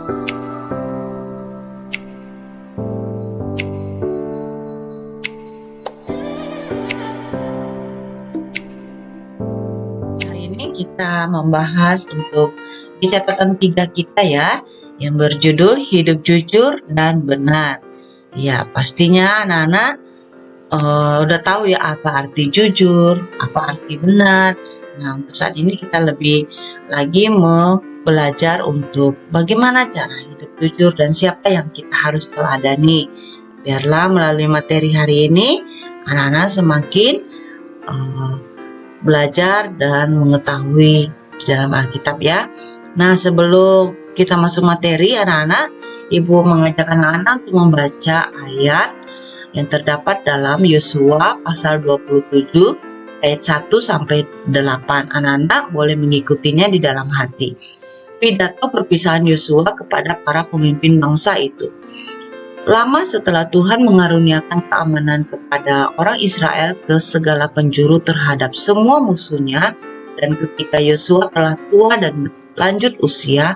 Hari ini kita membahas untuk di catatan 3 kita ya, yang berjudul hidup jujur dan benar. Ya, pastinya anak-anak udah tahu ya apa arti jujur, apa arti benar. Nah, untuk saat ini kita lebih lagi belajar untuk bagaimana cara hidup jujur dan siapa yang kita harus teladani. Biarlah melalui materi hari ini anak-anak semakin belajar dan mengetahui di dalam Alkitab ya. Nah, sebelum kita masuk materi, anak-anak, Ibu mengajak anak-anak untuk membaca ayat yang terdapat dalam Yosua pasal 27 ayat 1 sampai 8. Anak-anak boleh mengikutinya di dalam hati. Pidato perpisahan Yosua kepada para pemimpin bangsa itu. Lama setelah Tuhan mengaruniakan keamanan kepada orang Israel ke segala penjuru terhadap semua musuhnya, dan ketika Yosua telah tua dan lanjut usia,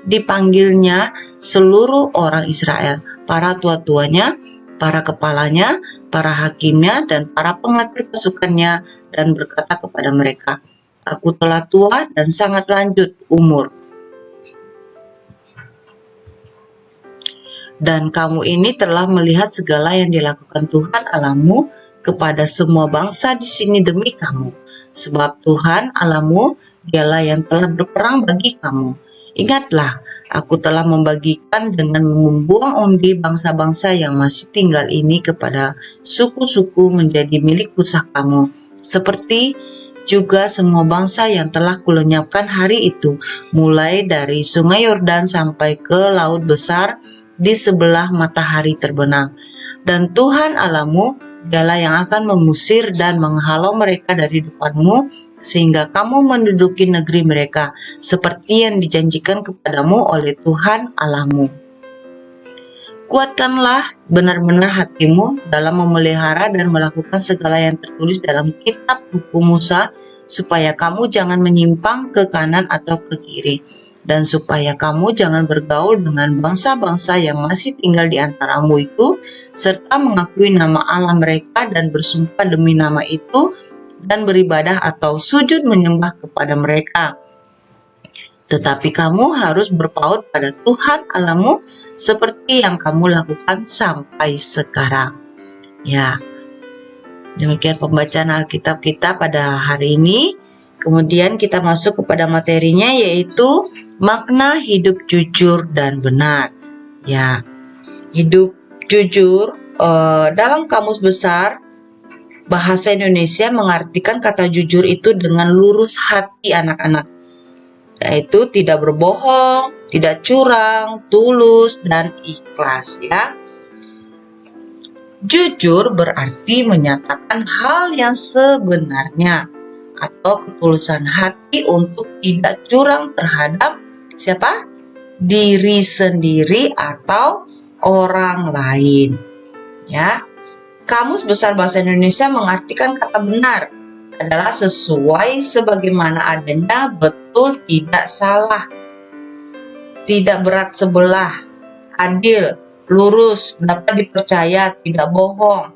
dipanggilnya seluruh orang Israel, para tua-tuanya, para kepalanya, para hakimnya, dan para pengatur pasukannya, dan berkata kepada mereka, "Aku telah tua dan sangat lanjut umur. Dan kamu ini telah melihat segala yang dilakukan Tuhan Allahmu kepada semua bangsa di sini demi kamu. Sebab Tuhan Allahmu dialah yang telah berperang bagi kamu. Ingatlah, aku telah membagikan dengan membuang undi bangsa-bangsa yang masih tinggal ini kepada suku-suku menjadi milik pusakamu. Seperti juga semua bangsa yang telah kulenyapkan hari itu, mulai dari sungai Yordan sampai ke laut besar di sebelah matahari terbenam. Dan Tuhan Allahmu dialah yang akan mengusir dan menghalau mereka dari depanmu, sehingga kamu menduduki negeri mereka, seperti yang dijanjikan kepadamu oleh Tuhan Allahmu. Kuatkanlah benar-benar hatimu dalam memelihara dan melakukan segala yang tertulis dalam kitab hukum Musa, supaya kamu jangan menyimpang ke kanan atau ke kiri, dan supaya kamu jangan bergaul dengan bangsa-bangsa yang masih tinggal di antaramu itu, serta mengakui nama Allah mereka dan bersumpah demi nama itu, dan beribadah atau sujud menyembah kepada mereka. Tetapi kamu harus berpaut pada Tuhan Allahmu seperti yang kamu lakukan sampai sekarang." Ya, demikian pembacaan Alkitab kita pada hari ini. Kemudian kita masuk kepada materinya, yaitu makna hidup jujur dan benar. Ya, hidup jujur dalam Kamus Besar Bahasa Indonesia mengartikan kata jujur itu dengan lurus hati anak-anak, yaitu tidak berbohong, tidak curang, tulus, dan ikhlas ya. Jujur berarti menyatakan hal yang sebenarnya atau ketulusan hati untuk tidak curang terhadap siapa? Diri sendiri atau orang lain. Ya. Kamus Besar Bahasa Indonesia mengartikan kata benar adalah sesuai sebagaimana adanya, betul, tidak salah, tidak berat sebelah, adil, lurus, dapat dipercaya, tidak bohong.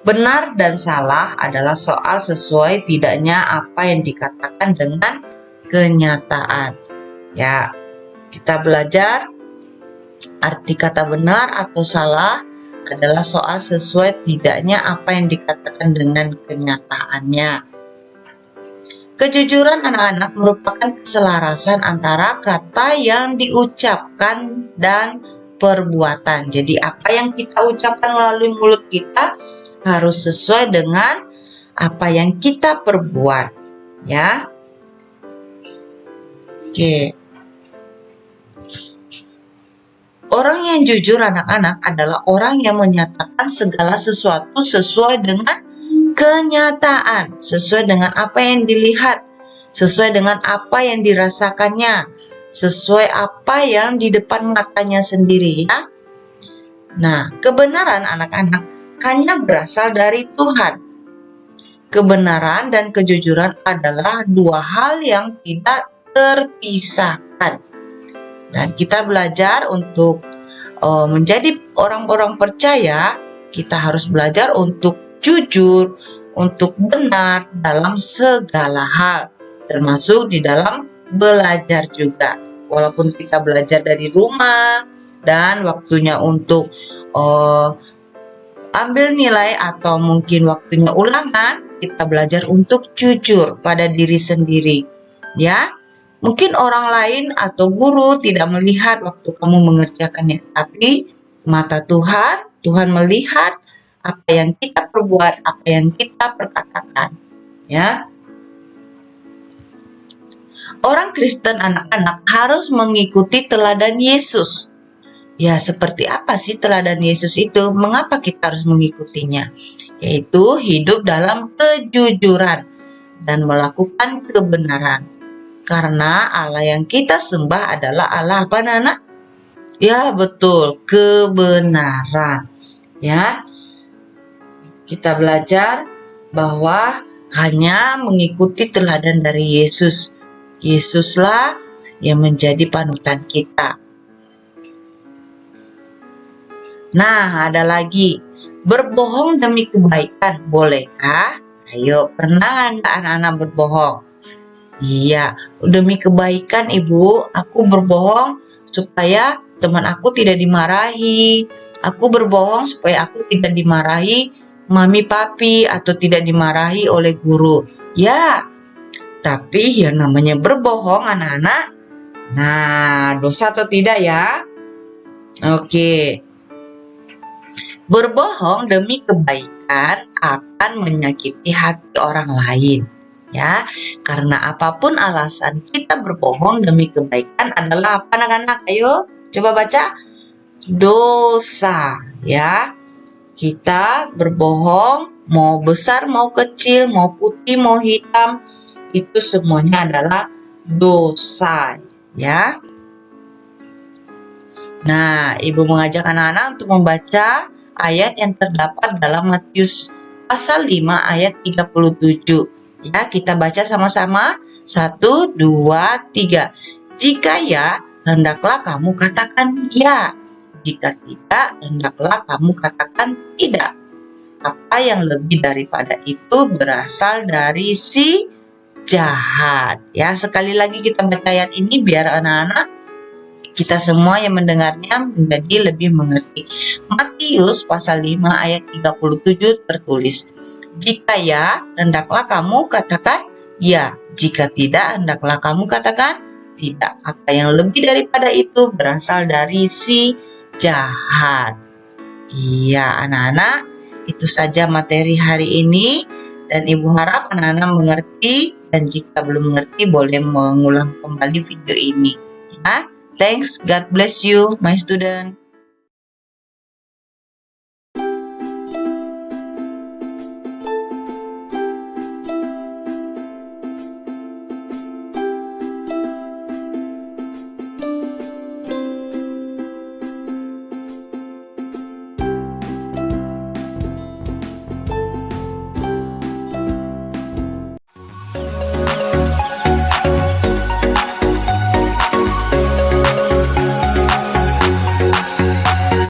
Benar dan salah adalah soal sesuai tidaknya apa yang dikatakan dengan kenyataan. Ya, kita belajar arti kata benar atau salah adalah soal sesuai tidaknya apa yang dikatakan dengan kenyataannya. Kejujuran anak-anak merupakan keselarasan antara kata yang diucapkan dan perbuatan. Jadi apa yang kita ucapkan melalui mulut kita harus sesuai dengan apa yang kita perbuat, ya. Oke. Orang yang jujur anak-anak adalah orang yang menyatakan segala sesuatu sesuai dengan kenyataan, sesuai dengan apa yang dilihat, sesuai dengan apa yang dirasakannya, sesuai apa yang di depan matanya sendiri ya. Nah, kebenaran anak-anak hanya berasal dari Tuhan. Kebenaran dan kejujuran adalah dua hal yang tidak terpisahkan. Dan kita belajar untuk menjadi orang-orang percaya, kita harus belajar untuk jujur, untuk benar dalam segala hal, termasuk di dalam belajar juga. Walaupun kita belajar dari rumah dan waktunya untuk ambil nilai atau mungkin waktunya ulangan, kita belajar untuk jujur pada diri sendiri. Ya, mungkin orang lain atau guru tidak melihat waktu kamu mengerjakannya, tapi mata Tuhan, Tuhan melihat apa yang kita perbuat, apa yang kita perkatakan. Ya, orang Kristen anak-anak harus mengikuti teladan Yesus. Ya, seperti apa sih teladan Yesus itu? Mengapa kita harus mengikutinya? Yaitu hidup dalam kejujuran dan melakukan kebenaran. Karena Allah yang kita sembah adalah Allah apa, Nana? Ya, betul, kebenaran. Ya, kita belajar bahwa hanya mengikuti teladan dari Yesus. Yesuslah yang menjadi panutan kita. Nah, ada lagi, berbohong demi kebaikan, bolehkah? Ayo, pernah nggak anak-anak berbohong? Iya, demi kebaikan Ibu, aku berbohong supaya teman aku tidak dimarahi. Aku berbohong supaya aku tidak dimarahi mami papi atau tidak dimarahi oleh guru. Ya, tapi yang namanya berbohong anak-anak, nah dosa atau tidak ya? Oke. Berbohong demi kebaikan akan menyakiti hati orang lain. Ya, karena apapun alasan kita berbohong demi kebaikan adalah apa anak-anak? Ayo, coba baca. Dosa, ya. Kita berbohong, mau besar, mau kecil, mau putih, mau hitam, itu semuanya adalah dosa, ya. Nah, Ibu mengajak anak-anak untuk membaca ayat yang terdapat dalam Matius pasal 5 ayat 37. Ya, kita baca sama-sama. 1, 2, 3. Jika ya, hendaklah kamu katakan ya. Jika tidak, hendaklah kamu katakan tidak. Apa yang lebih daripada itu berasal dari si jahat. Ya, sekali lagi kita baca ayat ini biar anak-anak kita semua yang mendengarnya menjadi lebih mengerti. Matius pasal 5 ayat 37 tertulis, jika ya, hendaklah kamu katakan ya. Jika tidak, hendaklah kamu katakan tidak. Apa yang lebih daripada itu berasal dari si jahat. Iya, anak-anak, itu saja materi hari ini. Dan Ibu harap anak-anak mengerti. Dan jika belum mengerti, boleh mengulang kembali video ini. Ya, thanks. God bless you, my student.